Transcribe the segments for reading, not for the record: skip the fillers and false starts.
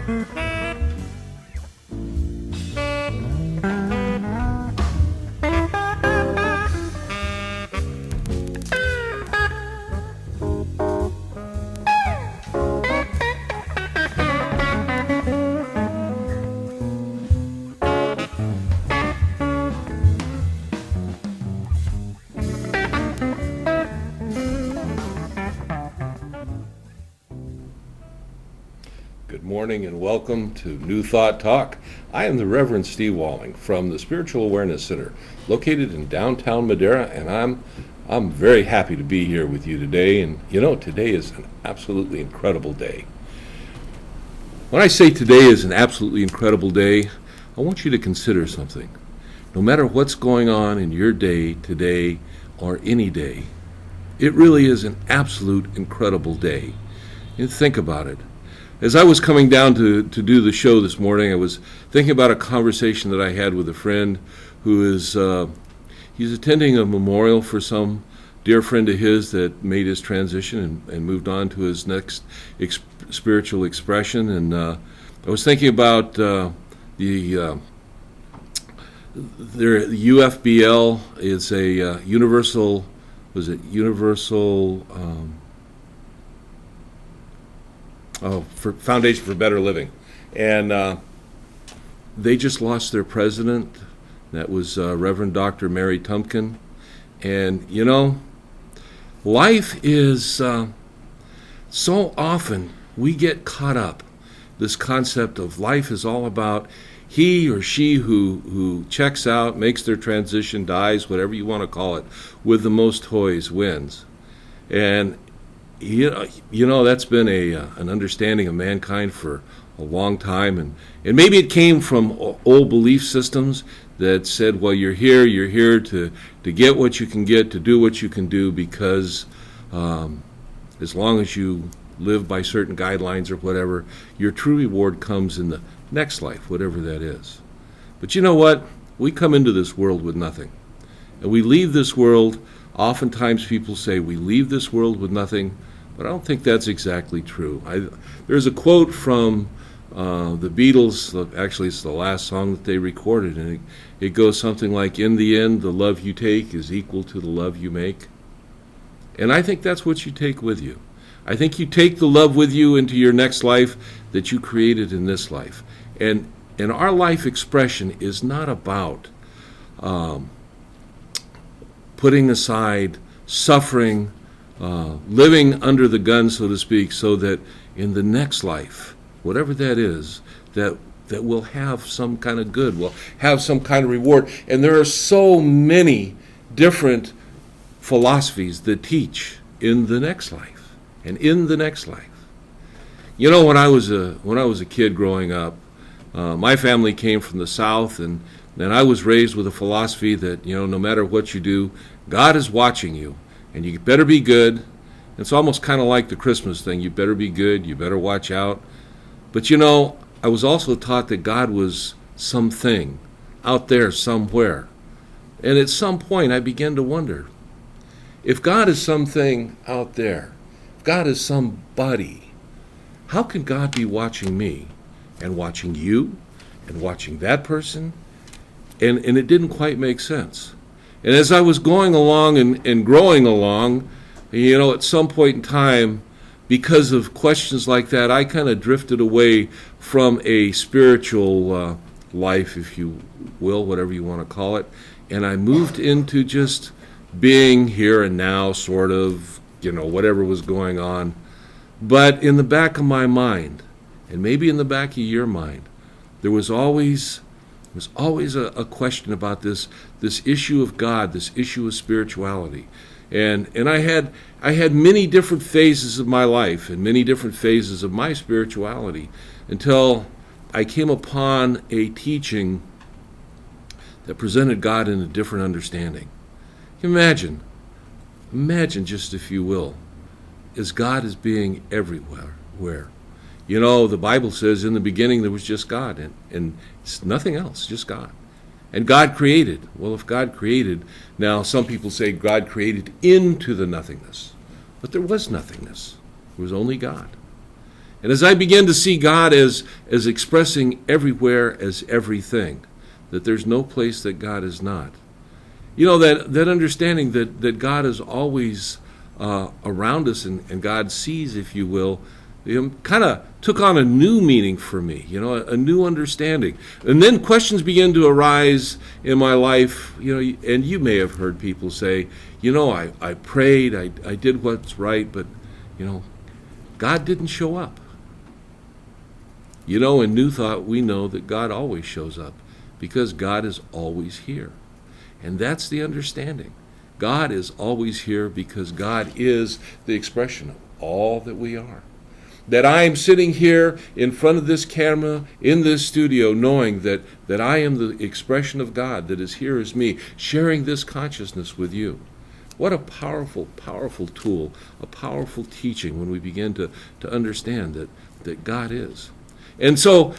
Good morning and welcome to New Thought Talk. I am the Reverend Steve Walling from the Spiritual Awareness Center located in downtown Madera, and I'm very happy to be here with you today. And you know, today is an absolutely incredible day. When I say today is an absolutely incredible day, I want you to consider something. No matter what's going on in your day today or any day, it really is an absolute incredible day. You think about it. As I was coming down to do the show this morning, I was thinking about a conversation that I had with a friend who is he's attending a memorial for some dear friend of his that made his transition and moved on to his next spiritual expression. And I was thinking about the UFBL is a universal, was it universal? For Foundation for Better Living, and they just lost their president. That was Reverend Dr. Mary Tumpkin. And you know, life is so often we get caught up. This concept of life is all about he or she who checks out, makes their transition, dies, whatever you want to call it, with the most toys wins. And you know that's been an understanding of mankind for a long time, and maybe it came from old belief systems that said, well, you're here to get what you can get, to do what you can do, because as long as you live by certain guidelines or whatever, your true reward comes in the next life, whatever that is. But you know what? We come into this world with nothing, and we leave this world. Oftentimes people say we leave this world with nothing, but I don't think that's exactly true. There's a quote from the Beatles, actually it's the last song that they recorded, and it goes something like, in the end, the love you take is equal to the love you make. And I think that's what you take with you. I think you take the love with you into your next life that you created in this life. And our life expression is not about putting aside suffering, living under the gun, so to speak, so that in the next life, whatever that is, that we'll have some kind of good, we'll have some kind of reward. And there are so many different philosophies that teach in the next life and in the next life. You know, when I was a kid growing up, my family came from the South, and I was raised with a philosophy that, you know, no matter what you do, God is watching you, and you better be good. It's almost kind of like the Christmas thing. You better be good, you better watch out. But you know, I was also taught that God was something out there somewhere. And at some point I began to wonder, if God is something out there, if God is somebody, how can God be watching me and watching you and watching that person? And it didn't quite make sense. And as I was going along and growing along, you know, at some point in time, because of questions like that, I kind of drifted away from a spiritual life, if you will, whatever you want to call it, and I moved into just being here and now, sort of, you know, whatever was going on. But in the back of my mind, and maybe in the back of your mind, there was always a question about this issue of God, this issue of spirituality. And I had many different phases of my life and many different phases of my spirituality until I came upon a teaching that presented God in a different understanding. Imagine just, if you will, as God is being everywhere. You know, the Bible says in the beginning there was just God, and it's nothing else, just God. And God created. Well, if God created, now some people say God created into the nothingness. But there was nothingness. There was only God. And as I began to see God as expressing everywhere as everything, that there's no place that God is not. That understanding that God is always around us and God sees, if you will, kind of took on a new meaning for me, a new understanding. And then questions began to arise in my life, and you may have heard people say, I prayed, I did what's right, but, God didn't show up. In New Thought, we know that God always shows up because God is always here. And that's the understanding. God is always here because God is the expression of all that we are. That I am sitting here in front of this camera, in this studio, knowing that I am the expression of God that is here as me, sharing this consciousness with you. What a powerful, powerful tool, a powerful teaching when we begin to understand that God is. And so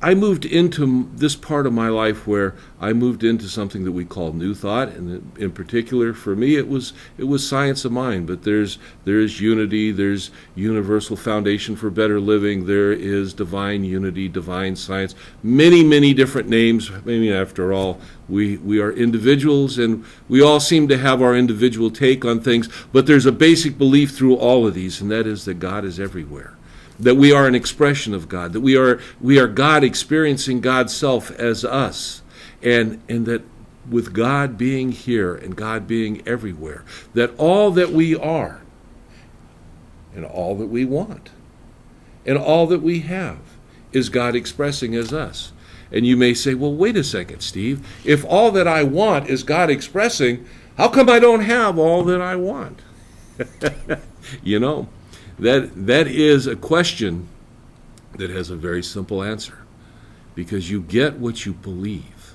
I moved into this part of my life where I moved into something that we call New Thought, and in particular for me it was Science of Mind. But there is unity, there's Universal Foundation for Better Living, there is Divine Unity, Divine Science, many different names. Maybe after all, we are individuals and we all seem to have our individual take on things, but there's a basic belief through all of these, and that is that God is everywhere. That we are an expression of God, that we are God experiencing God's self as us, and that with God being here and God being everywhere, that all that we are and all that we want and all that we have is God expressing as us. And you may say, well, wait a second, Steve, if all that I want is God expressing, how come I don't have all that I want? That is a question that has a very simple answer, because you get what you believe.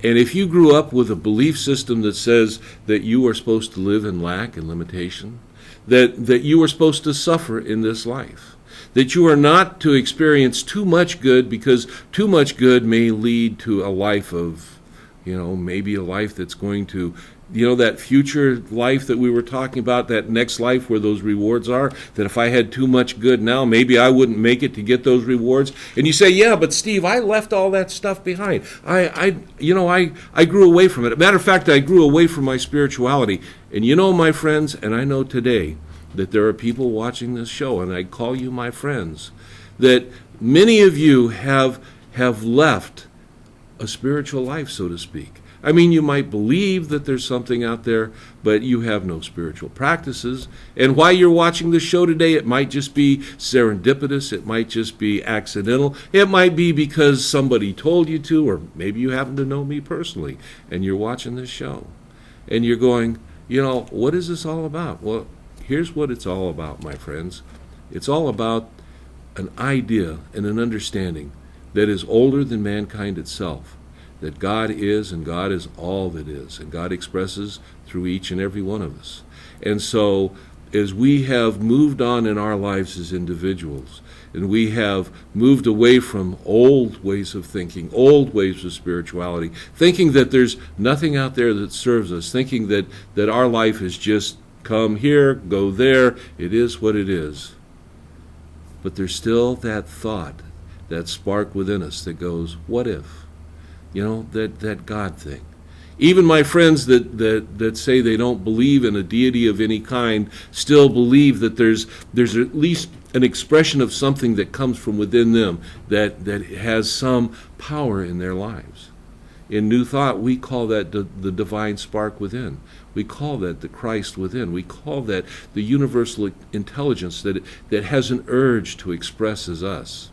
And if you grew up with a belief system that says that you are supposed to live in lack and limitation, that you are supposed to suffer in this life, that you are not to experience too much good because too much good may lead to a life of, maybe a life that's going to, that future life that we were talking about, that next life where those rewards are, that if I had too much good now, maybe I wouldn't make it to get those rewards. And you say, yeah, but Steve, I left all that stuff behind. I grew away from it. Matter of fact, I grew away from my spirituality. And my friends, and I know today that there are people watching this show, and I call you my friends, that many of you have left a spiritual life, so to speak. I mean, you might believe that there's something out there, but you have no spiritual practices. And while you're watching the show today, it might just be serendipitous. It might just be accidental. It might be because somebody told you to, or maybe you happen to know me personally, and you're watching this show. And you're going, what is this all about? Well, here's what it's all about, my friends. It's all about an idea and an understanding that is older than mankind itself. That God is, and God is all that is, and God expresses through each and every one of us. And so, as we have moved on in our lives as individuals, and we have moved away from old ways of thinking, old ways of spirituality, thinking that there's nothing out there that serves us, thinking that our life is just come here, go there, it is what it is. But there's still that thought, that spark within us that goes, what if? That God thing. Even my friends that say they don't believe in a deity of any kind still believe that there's at least an expression of something that comes from within them that has some power in their lives. In New Thought, we call that the divine spark within. We call that the Christ within. We call that the universal intelligence that has an urge to express as us.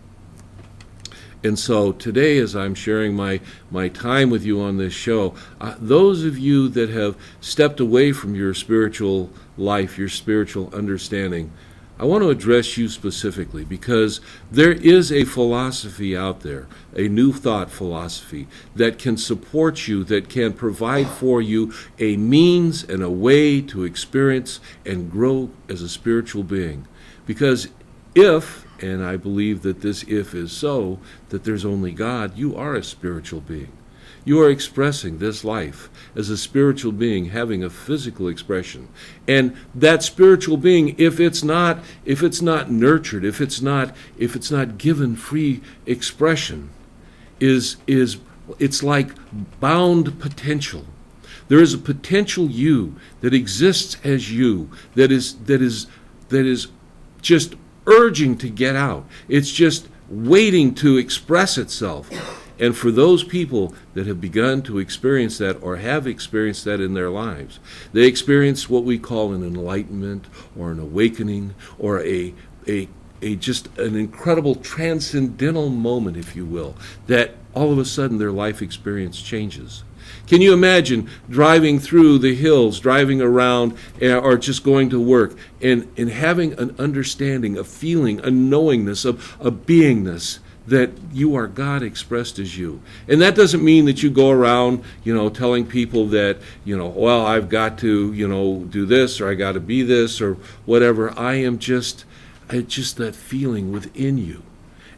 And so today, as I'm sharing my time with you on this show, those of you that have stepped away from your spiritual life, your spiritual understanding, I want to address you specifically, because there is a philosophy out there, a New Thought philosophy, that can support you, that can provide for you a means and a way to experience and grow as a spiritual being. Because if, and I believe that this if is so, that there's only God, you are a spiritual being. You are expressing this life as a spiritual being having a physical expression. And that spiritual being, if it's not nurtured, if it's not given free expression, it's like bound potential. There is a potential you that exists as you that is just urging to get out. It's just waiting to express itself. And for those people that have begun to experience that or have experienced that in their lives, they experience what we call an enlightenment or an awakening or a just an incredible transcendental moment, if you will, that all of a sudden their life experience changes. Can you imagine driving through the hills, driving around, or just going to work, and having an understanding, a feeling, a knowingness, a beingness that you are God expressed as you? And that doesn't mean that you go around, telling people that, well, I've got to, do this, or I got to be this, or whatever. It's just that feeling within you.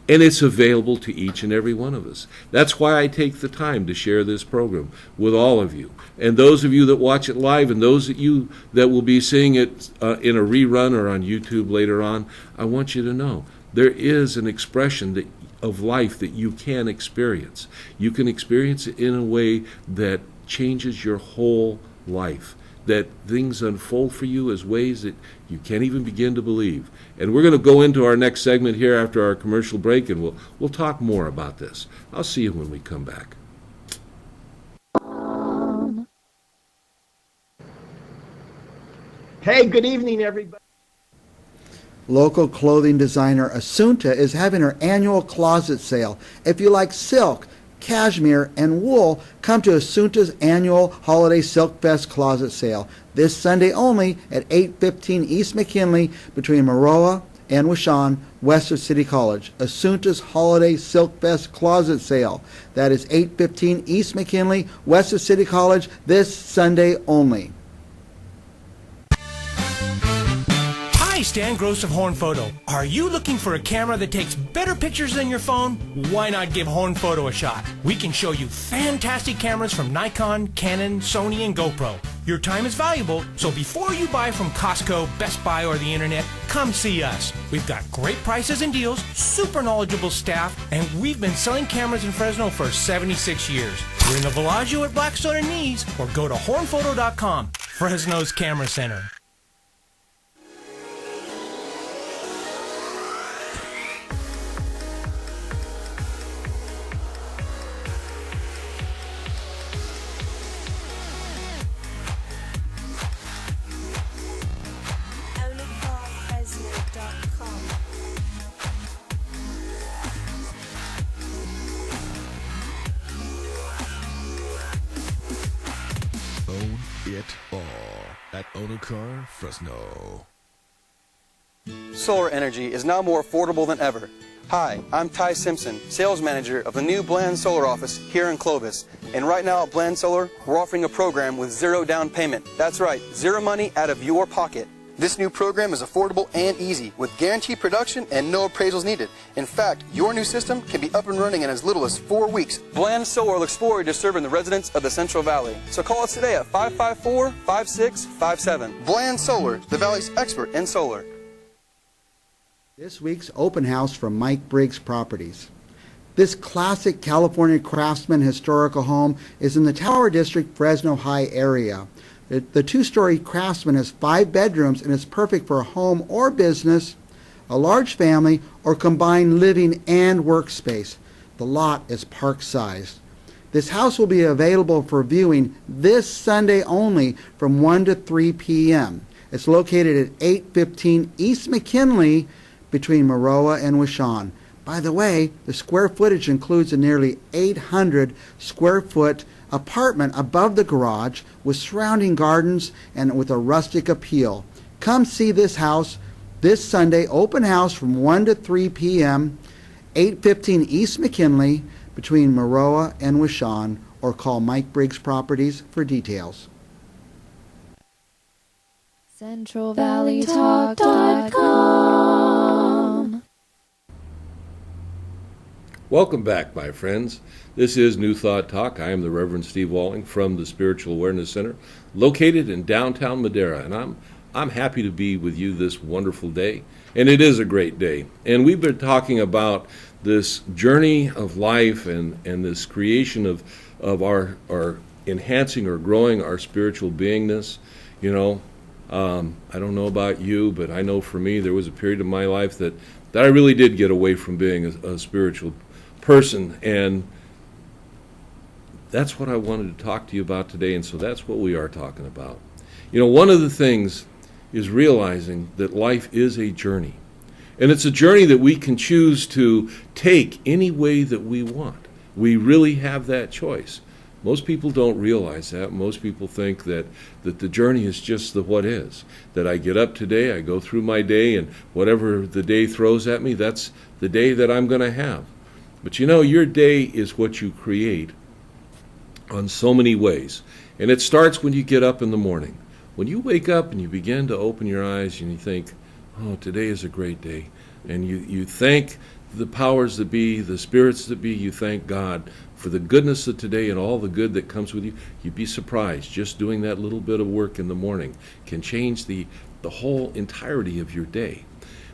And it's available to each and every one of us. That's why I take the time to share this program with all of you. And those of you that watch it live, and those of you that will be seeing it in a rerun or on YouTube later on, I want you to know there is an expression of life that you can experience. You can experience it in a way that changes your whole life, that things unfold for you as ways that you can't even begin to believe. And we're going to go into our next segment here after our commercial break, and we'll talk more about this. I'll see you when we come back. Hey, good evening, everybody. Local clothing designer Assunta is having her annual closet sale. If you like silk, cashmere, and wool, come to Assunta's annual Holiday Silk Fest closet sale this Sunday only at 815 East McKinley between Maroa and Washon, west of City College. Assunta's Holiday Silk Fest closet sale. That is 815 East McKinley, west of City College, this Sunday only. Hi, Stan Gross of Horn Photo. Are you looking for a camera that takes better pictures than your phone? Why not give Horn Photo a shot? We can show you fantastic cameras from Nikon, Canon, Sony, and GoPro. Your time is valuable, so before you buy from Costco, Best Buy, or the internet, come see us. We've got great prices and deals, super knowledgeable staff, and we've been selling cameras in Fresno for 76 years. We're in the Villaggio at Blackstone and Nees, or go to hornphoto.com, Fresno's Camera Center. Own it all at Onacar, Fresno. Solar energy is now more affordable than ever. Hi, I'm Ty Simpson, sales manager of the new Bland Solar office here in Clovis. And right now at Bland Solar, we're offering a program with zero down payment. That's right, zero money out of your pocket. This new program is affordable and easy, with guaranteed production and no appraisals needed. In fact, your new system can be up and running in as little as 4 weeks. Bland Solar looks forward to serving the residents of the Central Valley. So call us today at 554-5657. Bland Solar, the Valley's expert in solar. This week's open house from Mike Briggs Properties. This classic California craftsman historical home is in the Tower District, Fresno High area. The two-story Craftsman has 5 bedrooms and is perfect for a home or business, a large family, or combined living and workspace. The lot is park-sized. This house will be available for viewing this Sunday only from 1 to 3 p.m. It's located at 815 East McKinley between Maroa and Washon. By the way, the square footage includes a nearly 800 square foot apartment above the garage with surrounding gardens and with a rustic appeal. Come see this house this Sunday, open house from 1 to 3 p.m., 815 East McKinley between Maroa and Washon, or call Mike Briggs Properties for details. CentralValleyTalk.com. Welcome back, my friends. This is New Thought Talk. I am the Reverend Steve Walling from the Spiritual Awareness Center, located in downtown Madera, and I'm happy to be with you this wonderful day, and it is a great day. And we've been talking about this journey of life and this creation of our enhancing or growing our spiritual beingness. You know, I don't know about you, but I know for me there was a period of my life that I really did get away from being a spiritual person, and that's what I wanted to talk to you about today, and so that's what we are talking about. You know, one of the things is realizing that life is a journey, and it's a journey that we can choose to take any way that we want. We really have that choice. Most people don't realize that. Most people think that the journey is just the what is. That I get up today, I go through my day, and whatever the day throws at me, that's the day that I'm going to have. But you know, your day is what you create on so many ways. And it starts when you get up in the morning. When you wake up and you begin to open your eyes and you think, oh, today is a great day. And you thank the powers that be, the spirits that be, you thank God for the goodness of today and all the good that comes with you. You'd be surprised. Just doing that little bit of work in the morning can change the whole entirety of your day.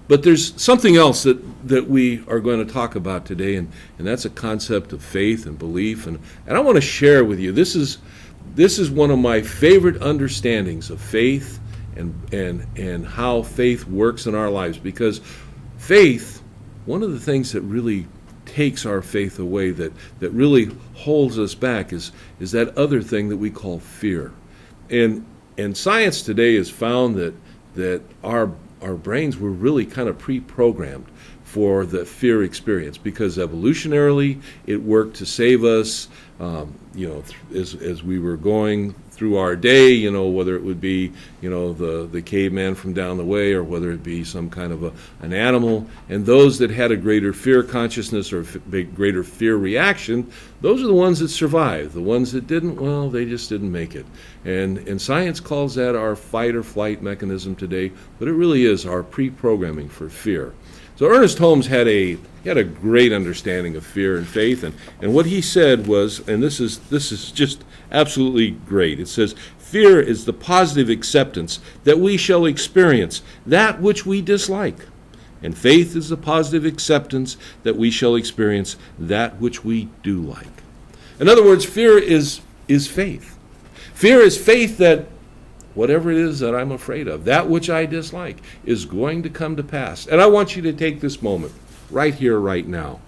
But there's something else that we are going to talk about today, and that's a concept of faith and belief. And I want to share with you, this is one of my favorite understandings of faith and how faith works in our lives. Because faith, one of the things that really takes our faith away, that really holds us back, is that other thing that we call fear. And science today has found that our brains were really kind of pre-programmed for the fear experience, because evolutionarily it worked to save us, as we were going through our day, whether it would be, the caveman from down the way, or whether it be some kind of an animal. And those that had a greater fear consciousness or greater fear reaction, those are the ones that survived. The ones that didn't, well, they just didn't make it. And science calls that our fight or flight mechanism today, but it really is our pre-programming for fear. So Ernest Holmes had a great understanding of fear and faith, and what he said was, and this is just absolutely great. It says, fear is the positive acceptance that we shall experience that which we dislike, and faith is the positive acceptance that we shall experience that which we do like. In other words, fear is faith. Fear is faith that whatever it is that I'm afraid of, that which I dislike, is going to come to pass. And I want you to take this moment, right here, right now,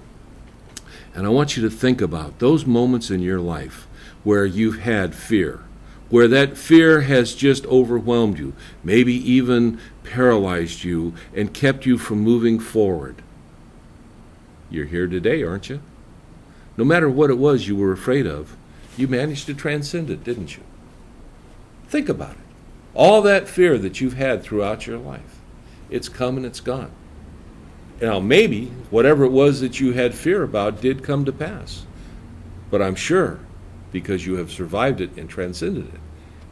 and I want you to think about those moments in your life where you've had fear, where that fear has just overwhelmed you, maybe even paralyzed you and kept you from moving forward. You're here today, aren't you? No matter what it was you were afraid of, you managed to transcend it, didn't you? Think about it. All that fear that you've had throughout your life, it's come and it's gone. Now, maybe whatever it was that you had fear about did come to pass. But I'm sure, because you have survived it and transcended it,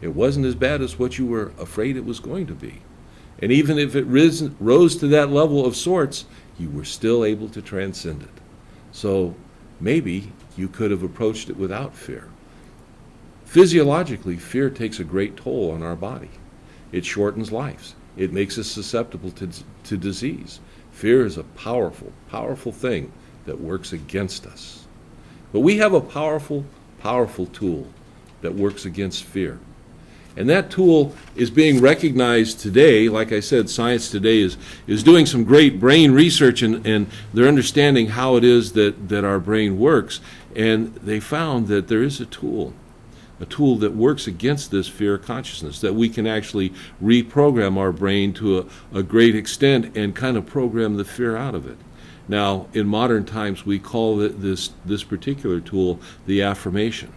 it wasn't as bad as what you were afraid it was going to be. And even if it rose to that level of sorts, you were still able to transcend it. So maybe you could have approached it without fear. Physiologically, fear takes a great toll on our body. It shortens lives. It makes us susceptible to disease. Fear is a powerful, powerful thing that works against us. But we have a powerful, powerful tool that works against fear. And that tool is being recognized today. Like I said, science today is doing some great brain research, and they're understanding how it is that our brain works. And they found that there is a tool that works against this fear consciousness, that we can actually reprogram our brain to a great extent and kind of program the fear out of it. Now, in modern times, we call this particular tool the affirmation.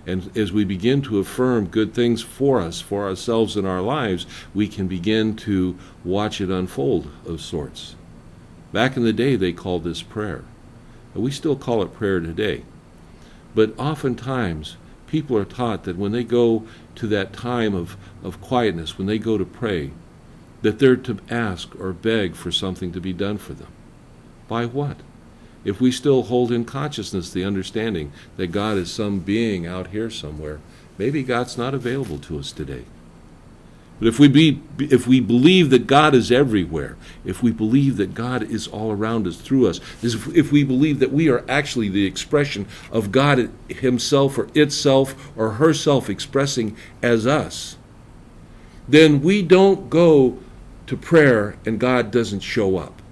And as we begin to affirm good things for us, for ourselves in our lives, we can begin to watch it unfold of sorts. Back in the day, they called this prayer. And we still call it prayer today. But oftentimes, people are taught that when they go to that time of quietness, when they go to pray, that they're to ask or beg for something to be done for them. By what? if we still hold in consciousness the understanding that God is some being out here somewhere, maybe God's not available to us today. But if we believe that God is everywhere, if we believe that God is all around us through us, if we believe that we are actually the expression of God himself or itself or herself expressing as us, then we don't go to prayer and God doesn't show up.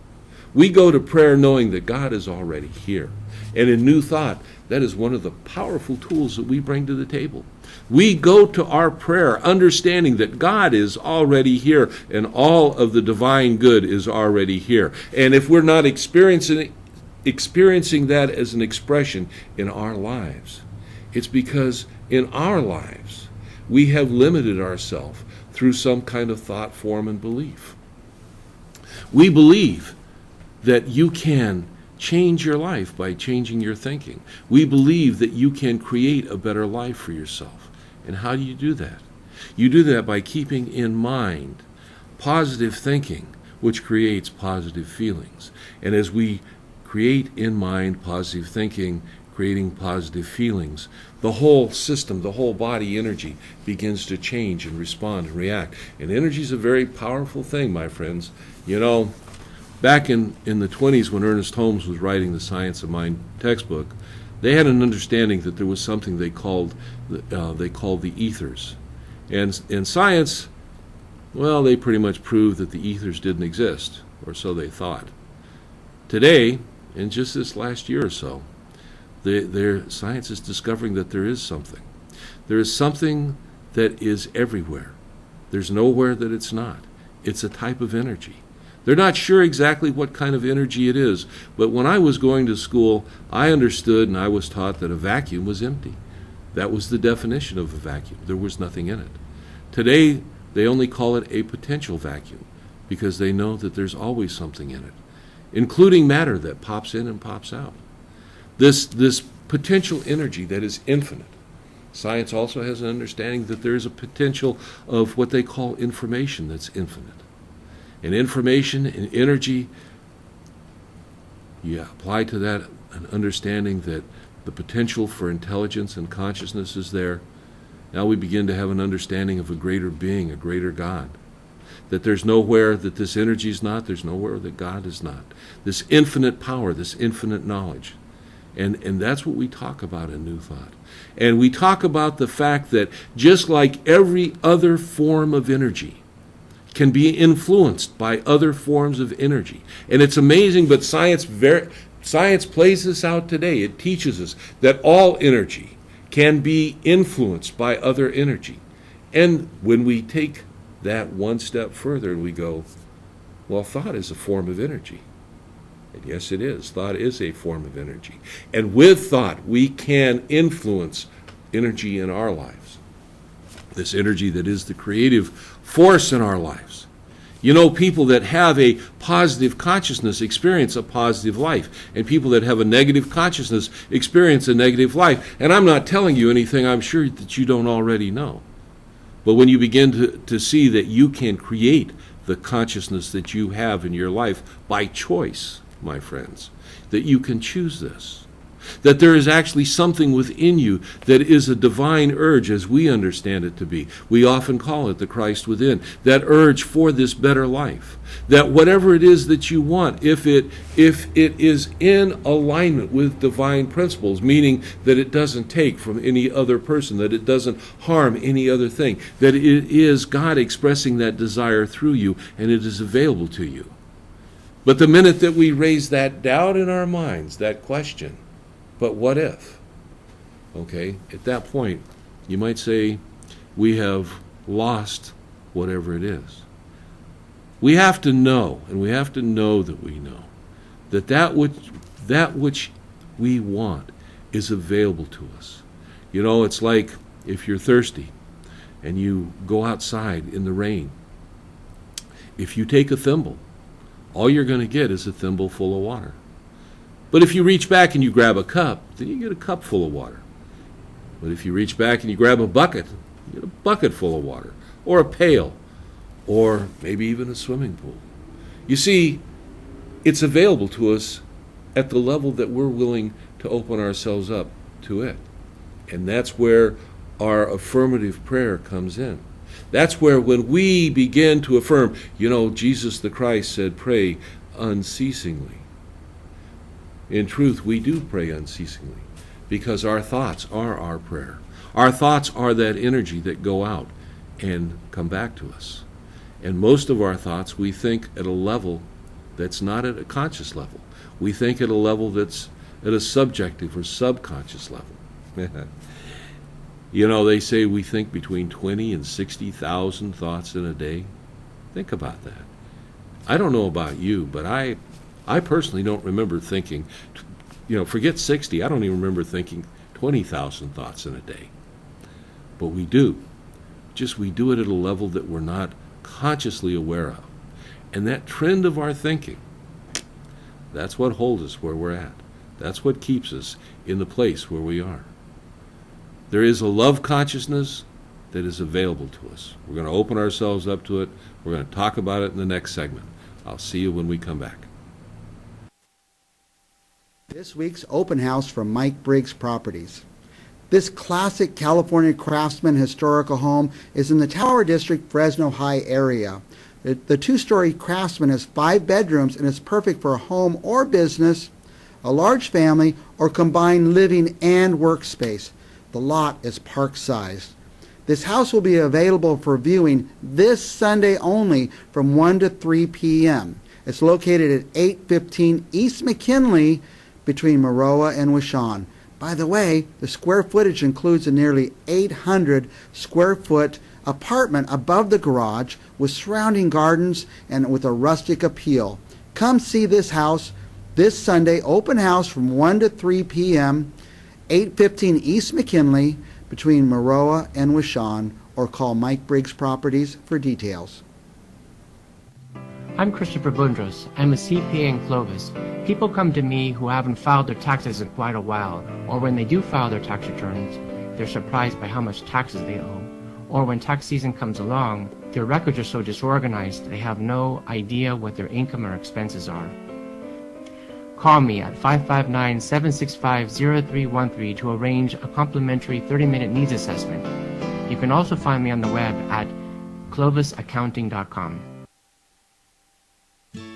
We go to prayer knowing that God is already here. And in New Thought, that is one of the powerful tools that we bring to the table. We go to our prayer understanding that God is already here and all of the divine good is already here. And if we're not experiencing that as an expression in our lives, it's because in our lives we have limited ourselves through some kind of thought, form, and belief. We believe that you can change your life by changing your thinking. We believe that you can create a better life for yourself. And how do you do that? You do that by keeping in mind positive thinking, which creates positive feelings. And as we create in mind positive thinking, creating positive feelings, the whole system, the whole body energy begins to change and respond and react. And energy is a very powerful thing, my friends. You know, back in the 20s when Ernest Holmes was writing the Science of Mind textbook, they had an understanding that there was something they called the ethers. And in science, well, they pretty much proved that the ethers didn't exist, or so they thought. Today, in just this last year or so, their science is discovering that there is something. There is something that is everywhere. There's nowhere that it's not. It's a type of energy. They're not sure exactly what kind of energy it is, but when I was going to school, I understood and I was taught that a vacuum was empty. That was the definition of a vacuum. There was nothing in it. Today, they only call it a potential vacuum because they know that there's always something in it, including matter that pops in and pops out. This potential energy that is infinite. Science also has an understanding that there is a potential of what they call information that's infinite. And information and energy, you apply to that an understanding that the potential for intelligence and consciousness is there. Now we begin to have an understanding of a greater being, a greater God. That there's nowhere that this energy is not, there's nowhere that God is not. This infinite power, this infinite knowledge. And that's what we talk about in New Thought. And we talk about the fact that just like every other form of energy can be influenced by other forms of energy. And it's amazing, but science plays this out today. It teaches us that all energy can be influenced by other energy. And when we take that one step further and we go, well, thought is a form of energy. And yes, it is. Thought is a form of energy. And with thought, we can influence energy in our lives. This energy that is the creative force in our lives. You know, people that have a positive consciousness experience a positive life, and people that have a negative consciousness experience a negative life. And I'm not telling you anything I'm sure that you don't already know. But when you begin to see that you can create the consciousness that you have in your life by choice, my friends, that you can choose this. That there is actually something within you that is a divine urge as we understand it to be. We often call it the Christ within. That urge for this better life. That whatever it is that you want, if it is in alignment with divine principles, meaning that it doesn't take from any other person, that it doesn't harm any other thing, that it is God expressing that desire through you and it is available to you. But the minute that we raise that doubt in our minds, that question, but what if? Okay, at that point, you might say we have lost whatever it is. We have to know, and we have to know that we know, that which we want is available to us. You know, it's like if you're thirsty and you go outside in the rain. If you take a thimble, all you're going to get is a thimble full of water. But if you reach back and you grab a cup, then you get a cup full of water. But if you reach back and you grab a bucket, you get a bucket full of water, or a pail, or maybe even a swimming pool. You see, it's available to us at the level that we're willing to open ourselves up to it. And that's where our affirmative prayer comes in. That's where when we begin to affirm, Jesus the Christ said, pray unceasingly. In truth, we do pray unceasingly because our thoughts are our prayer. Our thoughts are that energy that go out and come back to us. And most of our thoughts we think at a level that's not at a conscious level. We think at a level that's at a subjective or subconscious level. They say we think between 20 and 60,000 thoughts in a day. Think about that. I don't know about you, but I personally don't remember thinking, forget 60, I don't even remember thinking 20,000 thoughts in a day. But we do. Just we do it at a level that we're not consciously aware of. And that trend of our thinking, that's what holds us where we're at. That's what keeps us in the place where we are. There is a love consciousness that is available to us. We're going to open ourselves up to it. We're going to talk about it in the next segment. I'll see you when we come back. This week's open house from Mike Briggs Properties. This classic California craftsman historical home is in the Tower District, Fresno High area. The two-story Craftsman has 5 bedrooms and is perfect for a home or business, a large family, or combined living and workspace. The lot is park-sized. This house will be available for viewing this Sunday only from 1 to 3 p.m. It's located at 815 East McKinley between Maroa and Washon. By the way, the square footage includes a nearly 800 square foot apartment above the garage with surrounding gardens and with a rustic appeal. Come see this house this Sunday, open house from 1 to 3 p.m., 815 East McKinley between Maroa and Washon, or call Mike Briggs Properties for details. I'm Christopher Bundros. I'm a CPA in Clovis. People come to me who haven't filed their taxes in quite a while, or when they do file their tax returns, they're surprised by how much taxes they owe. Or when tax season comes along, their records are so disorganized they have no idea what their income or expenses are. Call me at 559-765-0313 to arrange a complimentary 30-minute needs assessment. You can also find me on the web at clovisaccounting.com.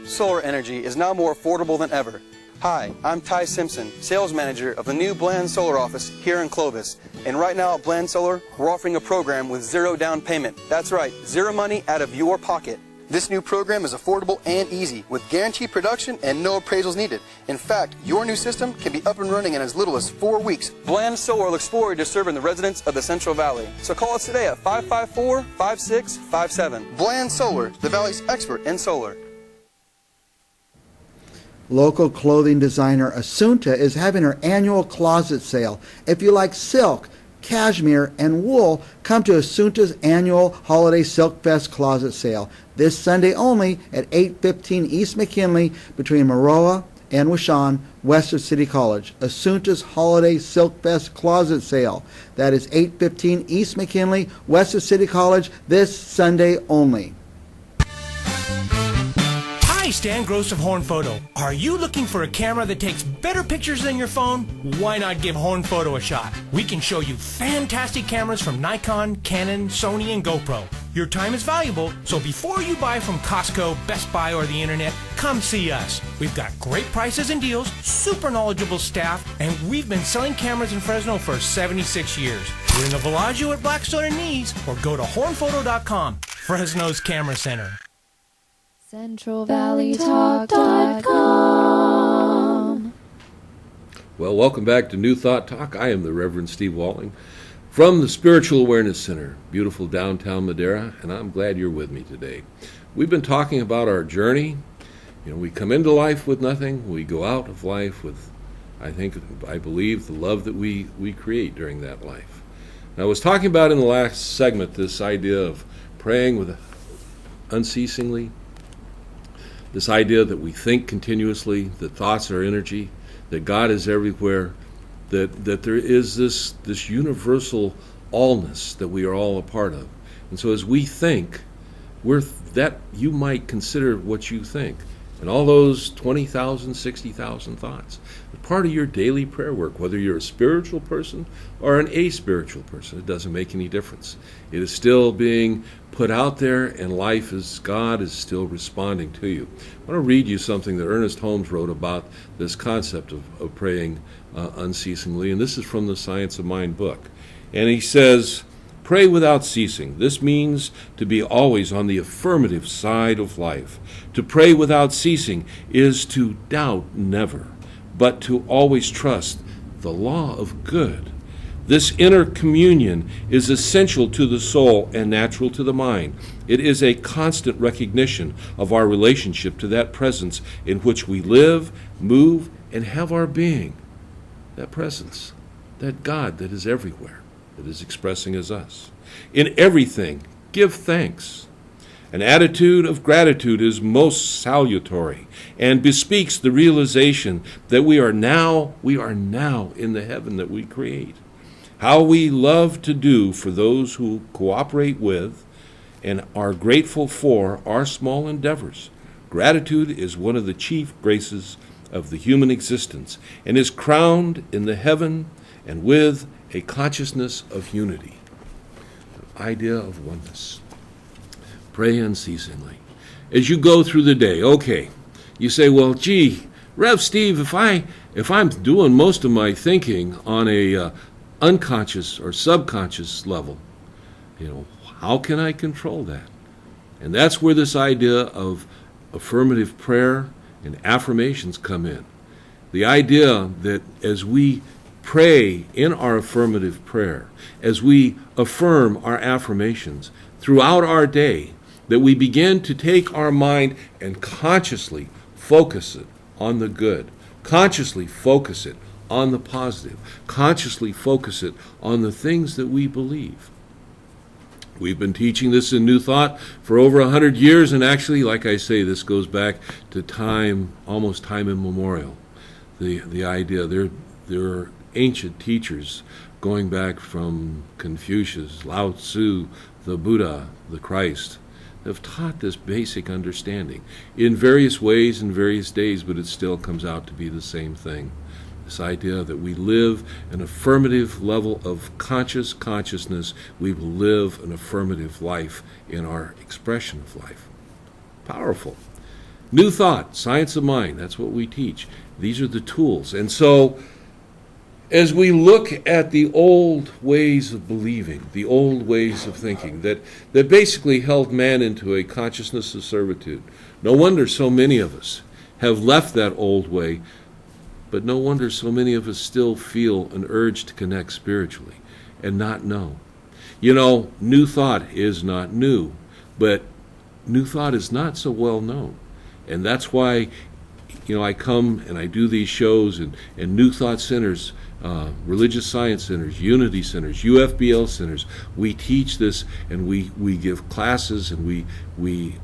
Solar energy is now more affordable than ever. Hi, I'm Ty Simpson, sales manager of the new Bland Solar office here in Clovis. And right now at Bland Solar, we're offering a program with 0 down payment. That's right, 0 money out of your pocket. This new program is affordable and easy, with guaranteed production and no appraisals needed. In fact, your new system can be up and running in as little as 4 weeks. Bland Solar looks forward to serving the residents of the Central Valley. So call us today at 554-5657. Bland Solar, the Valley's expert in solar. Local clothing designer Assunta is having her annual closet sale. If you like silk, cashmere, and wool, come to Assunta's annual Holiday Silk Fest closet sale this Sunday only at 815 East McKinley between Maroa and Washon, west of City College. Assunta's Holiday Silk Fest closet sale. That is 815 East McKinley, west of City College, this Sunday only. Hi, Stan Gross of Horn Photo. Are you looking for a camera that takes better pictures than your phone? Why not give Horn Photo a shot? We can show you fantastic cameras from Nikon, Canon, Sony, and GoPro. Your time is valuable, so before you buy from Costco, Best Buy, or the internet, come see us. We've got great prices and deals, super knowledgeable staff, and we've been selling cameras in Fresno for 76 years. We're in the Villaggio at Blackstone and Nees, or go to hornphoto.com, Fresno's Camera Center. CentralValleyTalk.com. Well, welcome back to New Thought Talk. I am the Reverend Steve Walling from the Spiritual Awareness Center, beautiful downtown Madera, and I'm glad you're with me today. We've been talking about our journey. We come into life with nothing. We go out of life with, I believe, the love that we create during that life. And I was talking about in the last segment this idea of praying with unceasingly, this idea that we think continuously, that thoughts are energy, that God is everywhere, that there is this universal allness that we are all a part of. And so as we think, that you might consider what you think and all those 20,000, 60,000 thoughts. Part of your daily prayer work, whether you're a spiritual person or an aspiritual person, it doesn't make any difference. It is still being put out there, and life is, God is still responding to you. I want to read you something that Ernest Holmes wrote about this concept of praying unceasingly, and this is from the Science of Mind book. And he says, pray without ceasing. This means to be always on the affirmative side of life. To pray without ceasing is to doubt never, but to always trust the law of good. This inner communion is essential to the soul and natural to the mind. It is a constant recognition of our relationship to that presence in which we live, move, and have our being. That presence, that God that is everywhere, that is expressing as us. In everything, give thanks. An attitude of gratitude is most salutary and bespeaks the realization that we are now in the heaven that we create. How we love to do for those who cooperate with and are grateful for our small endeavors. Gratitude is one of the chief graces of the human existence and is crowned in the heaven and with a consciousness of unity, an idea of oneness. Pray unceasingly. As you go through the day, okay, you say, well, gee, Rev Steve, if I'm doing most of my thinking on a unconscious or subconscious level, how can I control that? And that's where this idea of affirmative prayer and affirmations come in. The idea that as we pray in our affirmative prayer, as we affirm our affirmations throughout our day, that we begin to take our mind and consciously focus it on the good, consciously focus it on the positive, consciously focus it on the things that we believe. We've been teaching this in New Thought for over 100 years, and actually, like I say, this goes back to time, almost time immemorial. The idea, there are ancient teachers going back from Confucius, Lao Tzu, the Buddha, the Christ, have taught this basic understanding in various ways and various days, but it still comes out to be the same thing. This idea that we live an affirmative level of consciousness, we will live an affirmative life in our expression of life. Powerful. New Thought, Science of Mind, that's what we teach. These are the tools. And so, as we look at the old ways of believing, the old ways of thinking that basically held man into a consciousness of servitude, no wonder so many of us have left that old way, but no wonder so many of us still feel an urge to connect spiritually and not know. New Thought is not new, but New Thought is not so well known. And that's why, I come and I do these shows and New Thought centers, religious science centers, unity centers, UFBL centers. We teach this and we give classes and we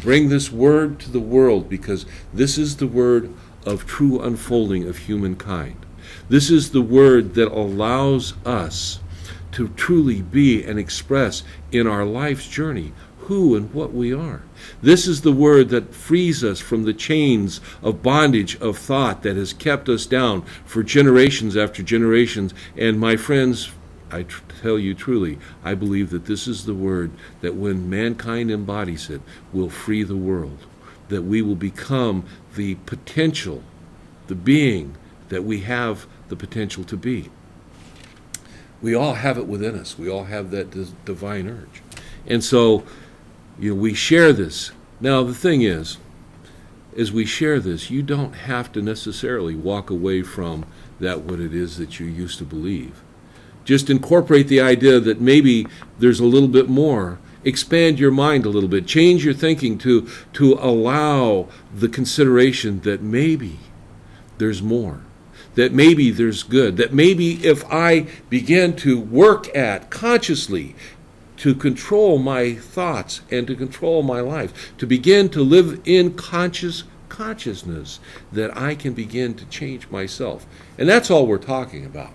bring this word to the world because this is the word of true unfolding of humankind. This is the word that allows us to truly be and express in our life's journey who and what we are. This is the word that frees us from the chains of bondage of thought that has kept us down for generations after generations. And my friends, I tell you truly, I believe that this is the word that when mankind embodies it, will free the world, that we will become the potential, the being that we have the potential to be. We all have it within us. We all have that divine urge. And so, we share this. Now, the thing is, as we share this, you don't have to necessarily walk away from that what it is that you used to believe. Just incorporate the idea that maybe there's a little bit more. Expand your mind a little bit. Change your thinking to allow the consideration that maybe there's more. That maybe there's good. That maybe if I begin to work at consciously to control my thoughts and to control my life, to begin to live in consciousness, that I can begin to change myself. And that's all we're talking about.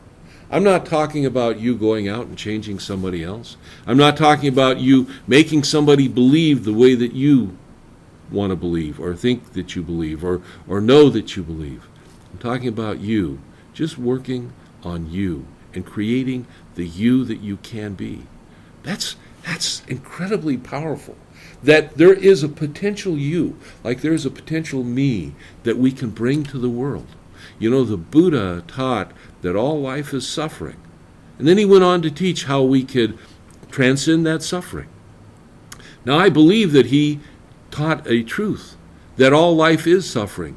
I'm not talking about you going out and changing somebody else. I'm not talking about you making somebody believe the way that you want to believe or think that you believe or know that you believe. I'm talking about you, just working on you and creating the you that you can be. That's incredibly powerful. That there is a potential you, like there's a potential me that we can bring to the world. You know, the Buddha taught that all life is suffering. And then he went on to teach how we could transcend that suffering. Now, I believe that he taught a truth, that all life is suffering.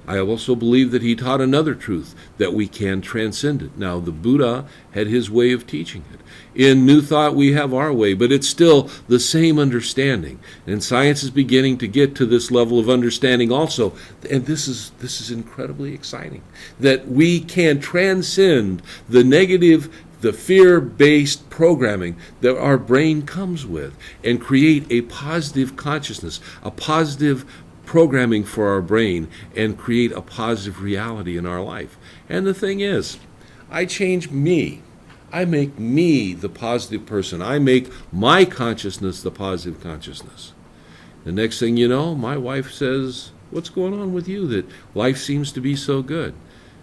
I also believe that he taught another truth, that we can transcend it. Now, the Buddha had his way of teaching it. In New Thought, we have our way, but it's still the same understanding. And science is beginning to get to this level of understanding also. And this is incredibly exciting, that we can transcend the negative, the fear-based programming that our brain comes with and create a positive consciousness, a positive programming for our brain, and create a positive reality in our life. And the thing is, I change me. I make me the positive person. I make my consciousness the positive consciousness. The next thing you know, my wife says, "What's going on with you that life seems to be so good?"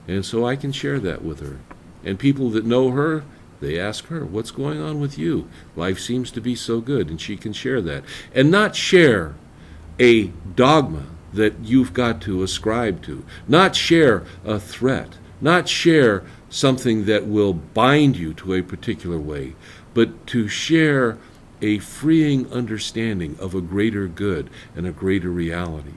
And so I can share that with her. And people that know her, they ask her, "What's going on with you? Life seems to be so good." And she can share that. And not share a dogma that you've got to ascribe to. Not share a threat. Not share something that will bind you to a particular way, but to share a freeing understanding of a greater good and a greater reality.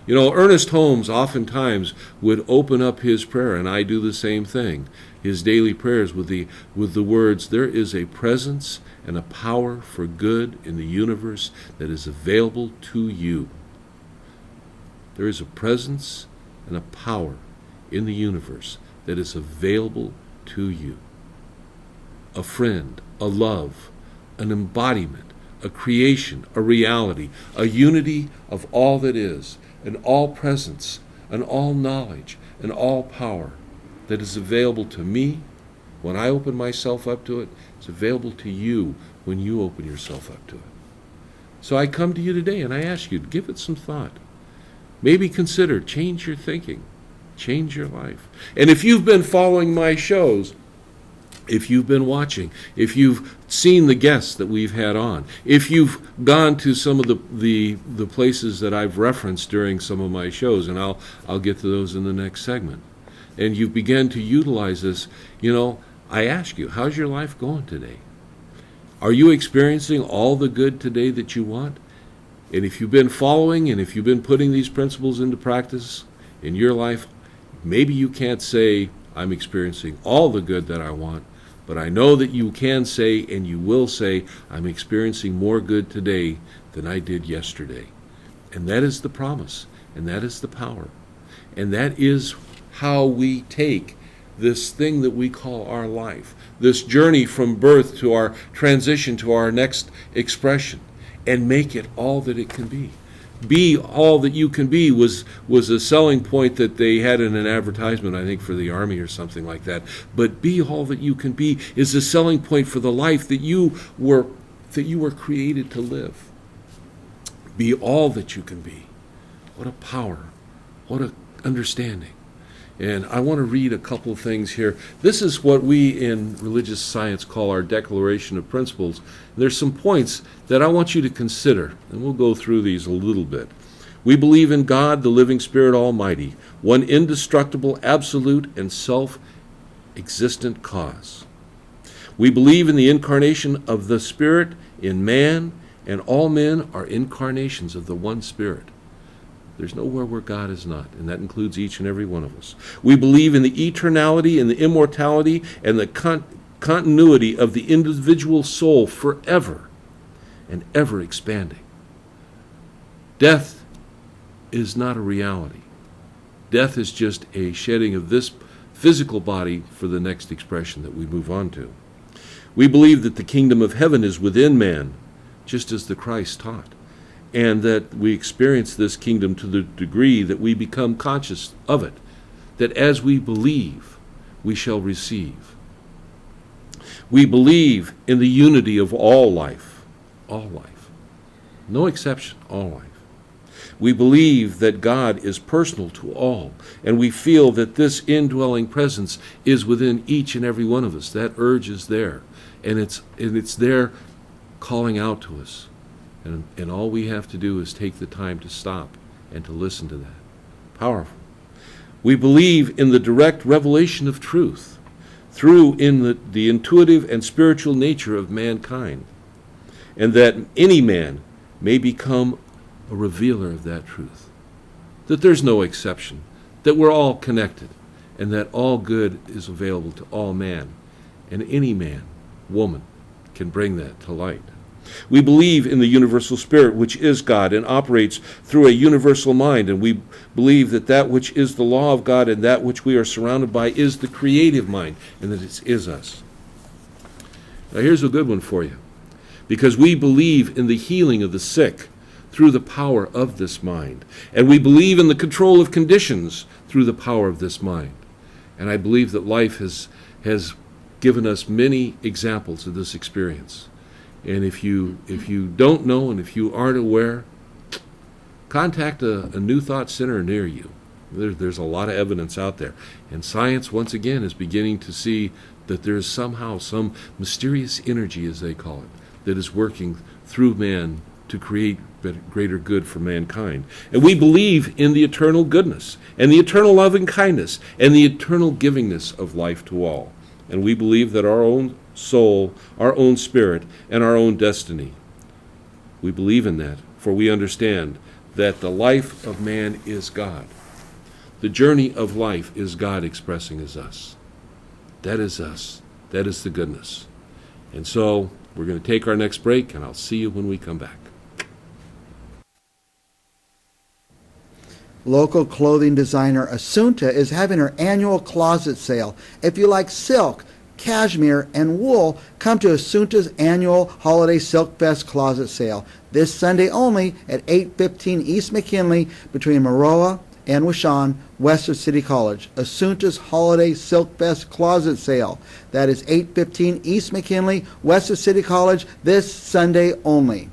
You know, Ernest Holmes oftentimes would open up his prayer, and I do the same thing, his daily prayers with the words, "There is a presence and a power for good in the universe that is available to you." There is a presence and a power in the universe that is available to you. A friend, a love, an embodiment, a creation, a reality, a unity of all that is, an all presence, an all knowledge, an all power that is available to me when I open myself up to it. It's available to you when you open yourself up to it. So I come to you today and I ask you to give it some thought. Maybe consider, change your thinking, change your life. And if you've been following my shows, if you've been watching, if you've seen the guests that we've had on, if you've gone to some of the places that I've referenced during some of my shows, and I'll get to those in the next segment, and you've begun to utilize this, you know, I ask you, how's your life going today? Are you experiencing all the good today that you want? And if you've been following and if you've been putting these principles into practice in your life, maybe you can't say, I'm experiencing all the good that I want, but I know that you can say and you will say, I'm experiencing more good today than I did yesterday. And that is the promise, and that is the power. And that is how we take this thing that we call our life, this journey from birth to our transition to our next expression, and make it all that it can be. Be all that you can be was a selling point that they had in an advertisement, I think, for the Army or something like that. But be all that you can be is a selling point for the life that you were created to live. Be all that you can be. What a power. What a understanding. And I want to read a couple of things here. This is what we in religious science call our Declaration of Principles. There's some points that I want you to consider, and we'll go through these a little bit. We believe in God, the living Spirit Almighty, one indestructible, absolute, and self-existent cause. We believe in the incarnation of the Spirit in man, and all men are incarnations of the one Spirit. There's nowhere where God is not, and that includes each and every one of us. We believe in the eternality and the immortality and the continuity of the individual soul forever and ever expanding. Death is not a reality. Death is just a shedding of this physical body for the next expression that we move on to. We believe that the kingdom of heaven is within man, just as the Christ taught, and that we experience this kingdom to the degree that we become conscious of it, that as we believe, we shall receive. We believe in the unity of all life, no exception, all life. We believe that God is personal to all, and we feel that this indwelling presence is within each and every one of us. That urge is there, and it's there calling out to us. And all we have to do is take the time to stop and to listen to that. Powerful. We believe in the direct revelation of truth through the intuitive and spiritual nature of mankind, and that any man may become a revealer of that truth, that there's no exception, that we're all connected, and that all good is available to all man, and any man, woman, can bring that to light. We believe in the universal spirit, which is God and operates through a universal mind, and we believe that that which is the law of God and that which we are surrounded by is the creative mind, and that it is us. Now here's a good one for you, because we believe in the healing of the sick through the power of this mind, and we believe in the control of conditions through the power of this mind. And I believe that life has given us many examples of this experience. And if you don't know and if you aren't aware, contact a New Thought Center near you. There's a lot of evidence out there. And science, once again, is beginning to see that there is somehow some mysterious energy, as they call it, that is working through man to create greater good for mankind. And we believe in the eternal goodness and the eternal loving kindness and the eternal givingness of life to all. And we believe that our own soul, our own spirit, and our own destiny. We believe in that, for we understand that the life of man is God. The journey of life is God expressing as us. That is us. That is the goodness. And so we're going to take our next break, and I'll see you when we come back. Local clothing designer Assunta is having her annual closet sale. If you like silk, cashmere, and wool, come to Assunta's annual Holiday Silk Fest closet sale this Sunday only at 815 East McKinley between Maroa and Wishon, west of City College. Assunta's Holiday Silk Fest closet sale. That is 815 East McKinley, west of City College, this Sunday only.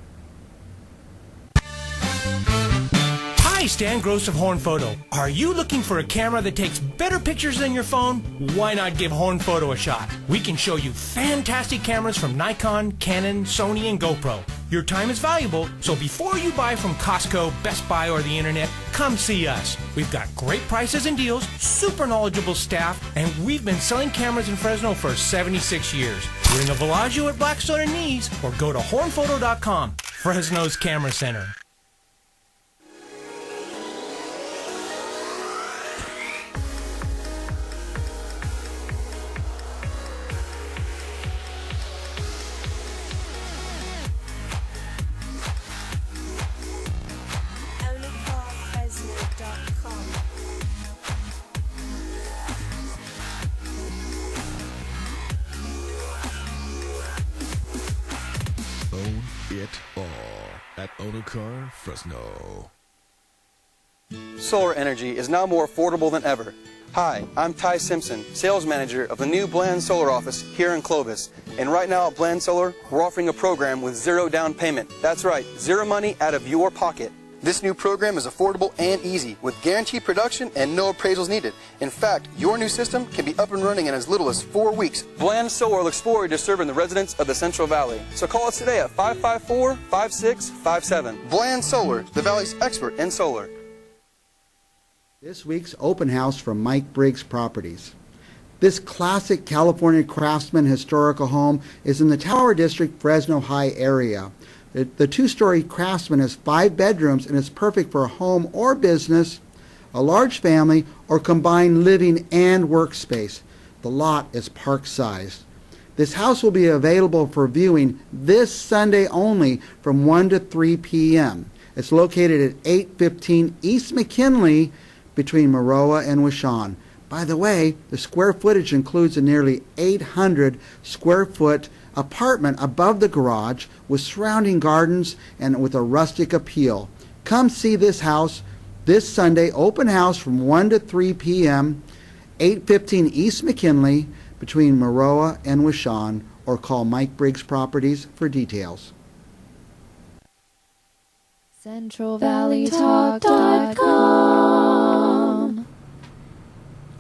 Hi, Stan Gross of Horn Photo. Are you looking for a camera that takes better pictures than your phone? Why not give Horn Photo a shot? We can show you fantastic cameras from Nikon, Canon, Sony, and GoPro. Your time is valuable, so before you buy from Costco, Best Buy, or the internet, come see us. We've got great prices and deals, super knowledgeable staff, and we've been selling cameras in Fresno for 76 years. We're in the Villaggio at Blackstone and Nees, or go to hornphoto.com, Fresno's Camera Center. Own it all at Onacar, Fresno. Solar energy is now more affordable than ever. Hi, I'm Ty Simpson, sales manager of the new Bland Solar office here in Clovis. And right now at Bland Solar, we're offering a program with zero down payment. That's right, zero money out of your pocket. This new program is affordable and easy, with guaranteed production and no appraisals needed. In fact, your new system can be up and running in as little as 4 weeks. Bland Solar looks forward to serving the residents of the Central Valley. So call us today at 554-5657. Bland Solar, the Valley's expert in solar. This week's open house from Mike Briggs Properties. This classic California craftsman historical home is in the Tower District, Fresno High area. The two-story Craftsman has 5 bedrooms and is perfect for a home or business, a large family, or combined living and workspace. The lot is park-sized. This house will be available for viewing this Sunday only from 1 to 3 p.m. It's located at 815 East McKinley between Maroa and Wishon. By the way, the square footage includes a nearly 800 square foot apartment above the garage with surrounding gardens and with a rustic appeal. Come see this house this Sunday, open house from 1 to 3 p.m., 815 East McKinley between Maroa and Wishon, or call Mike Briggs Properties for details. CentralValleyTalk.com.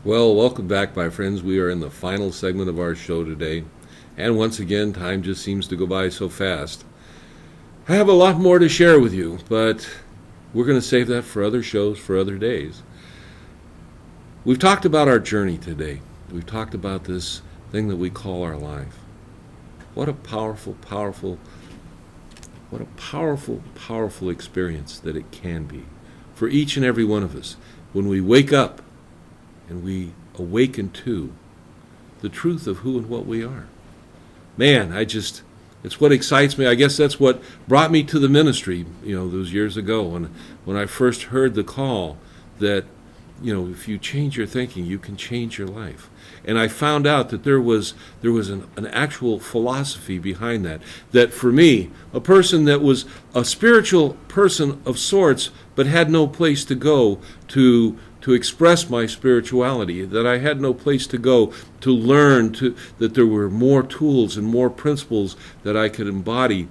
Well, welcome back, my friends. We are in the final segment of our show today. And once again, time just seems to go by so fast. I have a lot more to share with you, but we're going to save that for other shows, for other days. We've talked about our journey today. We've talked about this thing that we call our life. What a powerful, powerful experience that it can be for each and every one of us when we wake up and we awaken to the truth of who and what we are. Man, it's what excites me. I guess that's what brought me to the ministry, those years ago when I first heard the call that, if you change your thinking, you can change your life. And I found out that there was an actual philosophy behind that. That for me, a person that was a spiritual person of sorts, but had no place to go to express my spirituality, that I had no place to go to learn that there were more tools and more principles that I could embody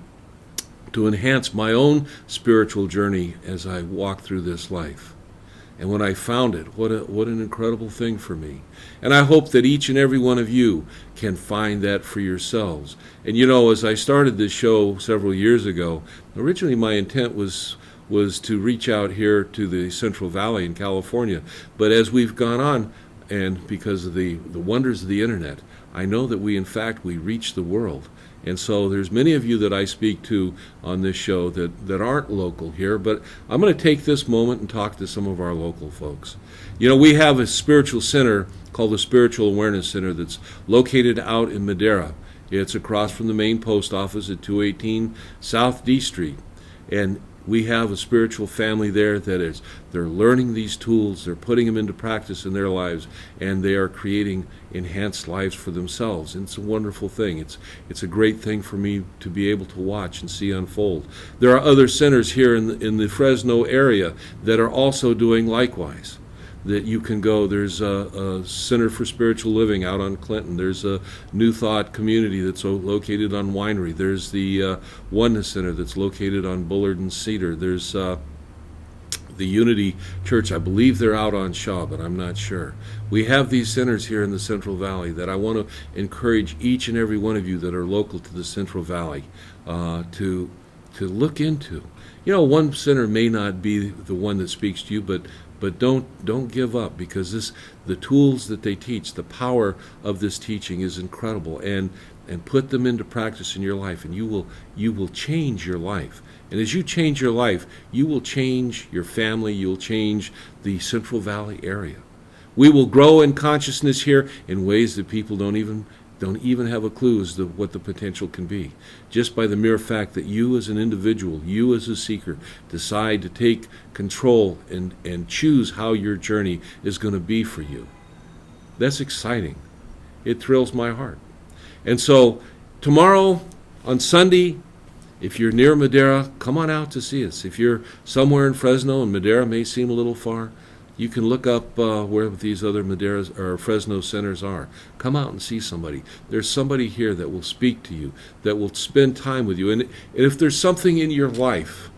to enhance my own spiritual journey as I walk through this life. And when I found it, what an incredible thing for me. And I hope that each and every one of you can find that for yourselves. And as I started this show several years ago, originally my intent was to reach out here to the Central Valley in California. But as we've gone on, and because of the wonders of the internet, I know that we reach the world. And so there's many of you that I speak to on this show that aren't local here, but I'm going to take this moment and talk to some of our local folks. We have a spiritual center called the Spiritual Awareness Center that's located out in Madera. It's across from the main post office at 218 South D Street. And we have a spiritual family there they're learning these tools, they're putting them into practice in their lives, and they are creating enhanced lives for themselves. And it's a wonderful thing. It's a great thing for me to be able to watch and see unfold. There are other centers here in the Fresno area that are also doing likewise. That you can go. There's a Center for Spiritual Living out on Clinton. There's a New Thought community that's located on Winery. There's the Oneness Center that's located on Bullard and Cedar. There's the Unity Church. I believe they're out on Shaw, but I'm not sure. We have these centers here in the Central Valley that I want to encourage each and every one of you that are local to the Central Valley to look into. One center may not be the one that speaks to you, but don't give up, because the tools that they teach, the power of this teaching is incredible, and put them into practice in your life, and you will change your life. And as you change your life, you will change your family, you'll change the Central Valley area. We will grow in consciousness here in ways that people don't even have a clue as to what the potential can be. Just by the mere fact that you as an individual, you as a seeker, decide to take control and choose how your journey is going to be for you. That's exciting. It thrills my heart. And so tomorrow on Sunday, if you're near Madera, come on out to see us. If you're somewhere in Fresno, and Madera may seem a little far, you can look up where these other Madera's or Fresno centers are. Come out and see somebody. There's somebody here that will speak to you, that will spend time with you. And if there's something in your life,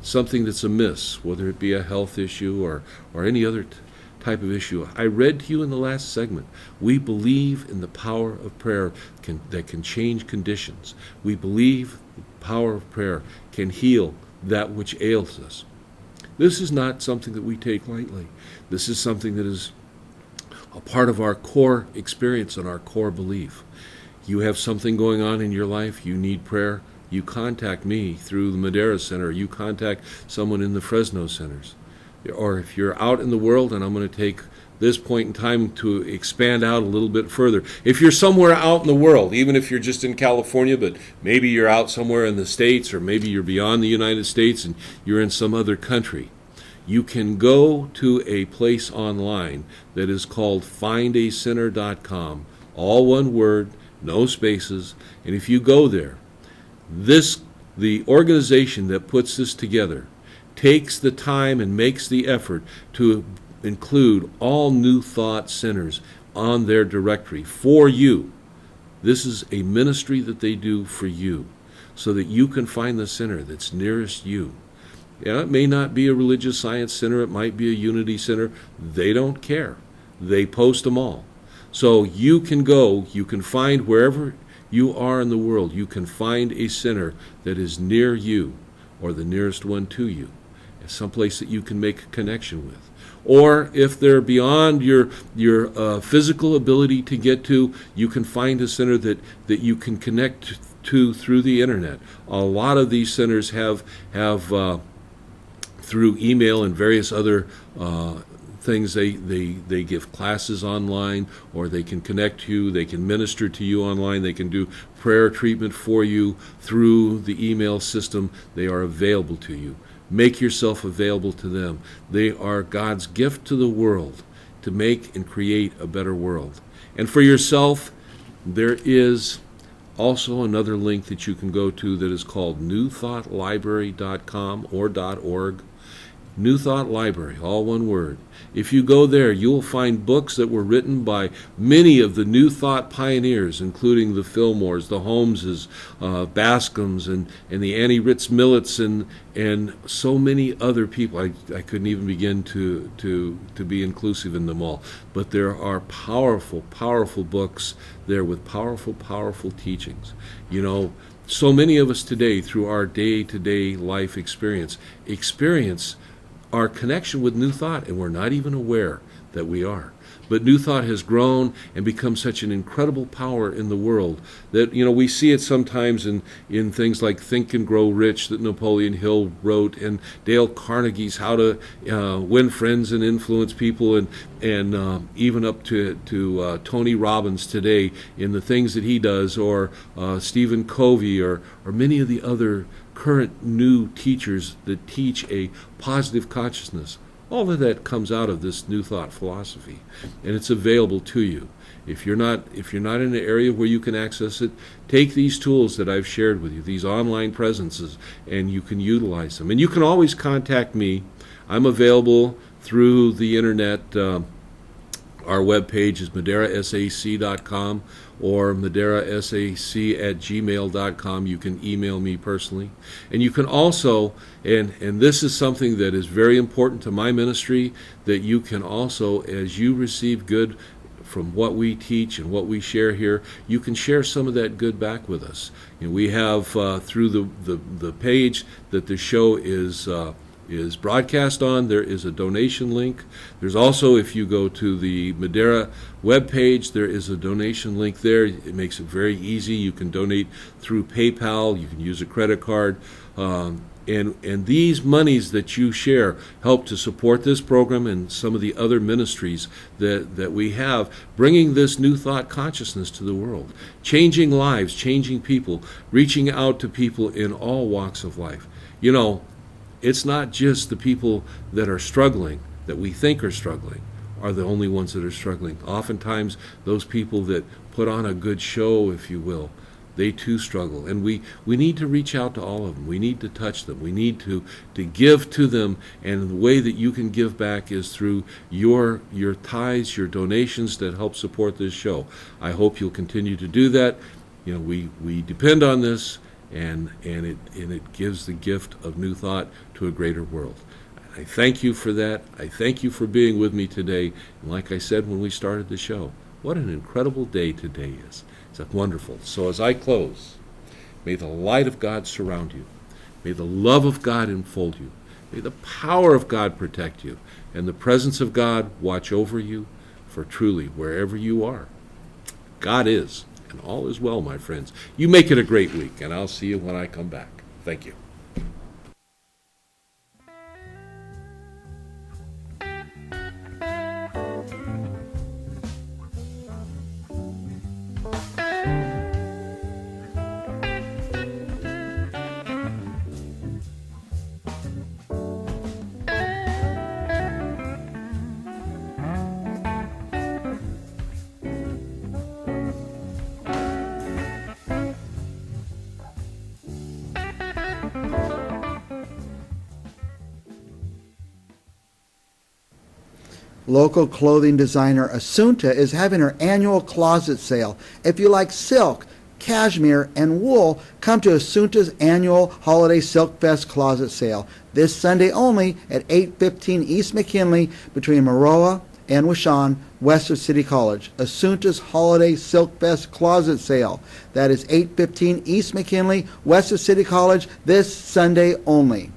something that's amiss, whether it be a health issue or any other type of issue, I read to you in the last segment, we believe in the power of prayer that can change conditions. We believe the power of prayer can heal that which ails us. This is not something that we take lightly. This is something that is a part of our core experience and our core belief. You have something going on in your life, you need prayer, you contact me through the Madera Center, you contact someone in the Fresno centers. Or if you're out in the world, and I'm going to take this point in time to expand out a little bit further. If you're somewhere out in the world, even if you're just in California, but maybe you're out somewhere in the States, or maybe you're beyond the United States and you're in some other country, you can go to a place online that is called findacenter.com. All one word, no spaces. And if you go there, the organization that puts this together takes the time and makes the effort to include all New Thought centers on their directory for you. This is a ministry that they do for you, so that you can find the center that's nearest you. Yeah, it may not be a religious science center, it might be a unity center. They don't care. They post them all. So you can go, you can find wherever you are in the world, you can find a center that is near you or the nearest one to you, someplace that you can make a connection with. Or if they're beyond your physical ability to get to, you can find a center that you can connect to through the internet. A lot of these centers have through email and various other things, they give classes online, or they can connect to you, they can minister to you online, they can do prayer treatment for you through the email system. They are available to you. Make yourself available to them. They are God's gift to the world to make and create a better world. And for yourself, there is also another link that you can go to that is called newthoughtlibrary.com or .org. New Thought Library, all one word. If you go there, you'll find books that were written by many of the New Thought pioneers, including the Fillmores, the Holmeses, Bascoms, and the Annie Ritz Millets, and so many other people. I couldn't even begin to be inclusive in them all. But there are powerful, powerful books there with powerful, powerful teachings. You know, so many of us today, through our day-to-day life experience our connection with New Thought, and we're not even aware that we are. But New Thought has grown and become such an incredible power in the world that, you know, we see it sometimes in things like Think and Grow Rich that Napoleon Hill wrote, and Dale Carnegie's How to Win Friends and Influence People, and even up to Tony Robbins today in the things that he does, or Stephen Covey, or many of the other current new teachers that teach a positive consciousness. All of that comes out of this New Thought philosophy, and it's available to you. If you're not in an area where you can access it, take these tools that I've shared with you, these online presences, and you can utilize them. And you can always contact me. I'm available through the internet. Our webpage is maderasac.com or maderasac@gmail.com. You can email me personally. And you can also, and this is something that is very important to my ministry, that you can also, as you receive good from what we teach and what we share here, you can share some of that good back with us. You know, we have through the page that the show is broadcast on, there is a donation link. There's also, if you go to the Madera webpage, there is a donation link there. It makes it very easy. You can donate through PayPal. You can use a credit card. And these monies that you share help to support this program and some of the other ministries that we have, bringing this New Thought consciousness to the world, changing lives, changing people, reaching out to people in all walks of life. You know, it's not just the people that are struggling, that we think are struggling, are the only ones that are struggling. Oftentimes, those people that put on a good show, if you will, they too struggle. And we need to reach out to all of them. We need to touch them. We need to give to them. And the way that you can give back is through your tithes, your donations that help support this show. I hope you'll continue to do that. You know, we depend on this. And it gives the gift of New Thought to a greater world. I thank you for that. I thank you for being with me today. And like I said when we started the show, what an incredible day today is. It's wonderful. So as I close, may the light of God surround you. May the love of God enfold you. May the power of God protect you. And the presence of God watch over you, for truly, wherever you are, God is. And all is well, my friends. You make it a great week, and I'll see you when I come back. Thank you. Local clothing designer Assunta is having her annual closet sale. If you like silk, cashmere, and wool, come to Asunta's annual Holiday Silk Fest closet sale this Sunday only at 815 East McKinley between Maroa and Washon, west of City College. Asunta's Holiday Silk Fest closet sale. That is 815 East McKinley, west of City College, this Sunday only.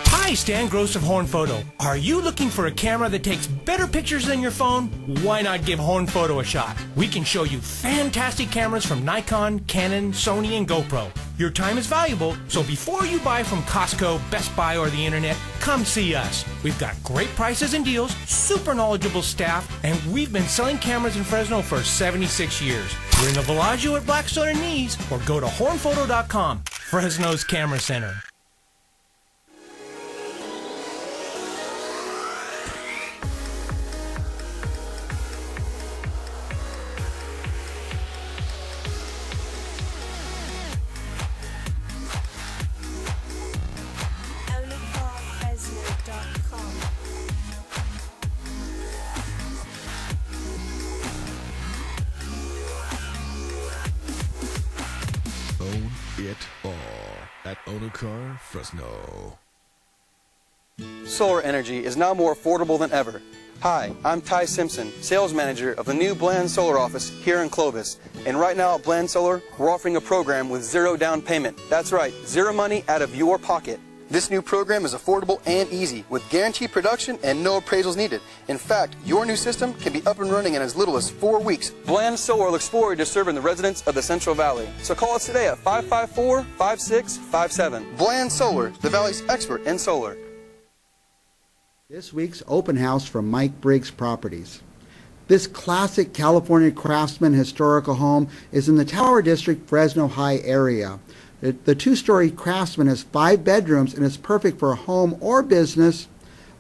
Hi, Stan Gross of Horn Photo. Are you looking for a camera that takes better pictures than your phone? Why not give Horn Photo a shot? We can show you fantastic cameras from Nikon, Canon, Sony, and GoPro. Your time is valuable, so before you buy from Costco, Best Buy, or the internet, come see us. We've got great prices and deals, super knowledgeable staff, and we've been selling cameras in Fresno for 76 years. We're in the Villaggio at Blackstone and Nees, or go to hornphoto.com, Fresno's Camera Center. Own it all at Onacar, Fresno. Solar energy is now more affordable than ever. Hi, I'm Ty Simpson, sales manager of the new Bland Solar office here in Clovis. And right now at Bland Solar, we're offering a program with zero down payment. That's right, zero money out of your pocket. This new program is affordable and easy, with guaranteed production and no appraisals needed. In fact, your new system can be up and running in as little as 4 weeks. Bland Solar looks forward to serving the residents of the Central Valley. So call us today at 554-5657. Bland Solar, the Valley's expert in solar. This week's open house from Mike Briggs Properties. This classic California craftsman historical home is in the Tower District, Fresno High area. The two-story Craftsman has 5 bedrooms and is perfect for a home or business,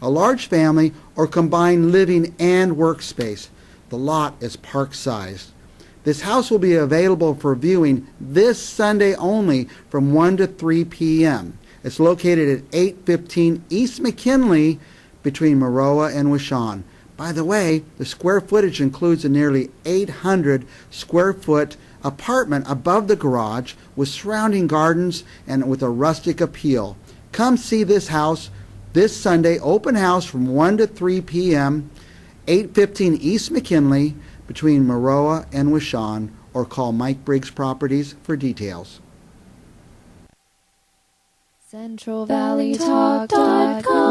a large family, or combined living and workspace. The lot is park-sized. This house will be available for viewing this Sunday only from 1 to 3 p.m. It's located at 815 East McKinley between Maroa and Washon. By the way, the square footage includes a nearly 800 square foot apartment above the garage with surrounding gardens and with a rustic appeal. Come see this house this Sunday, open house from 1 to 3 p.m., 815 East McKinley between Maroa and Washon, or call Mike Briggs Properties for details. CentralValleyTalk.com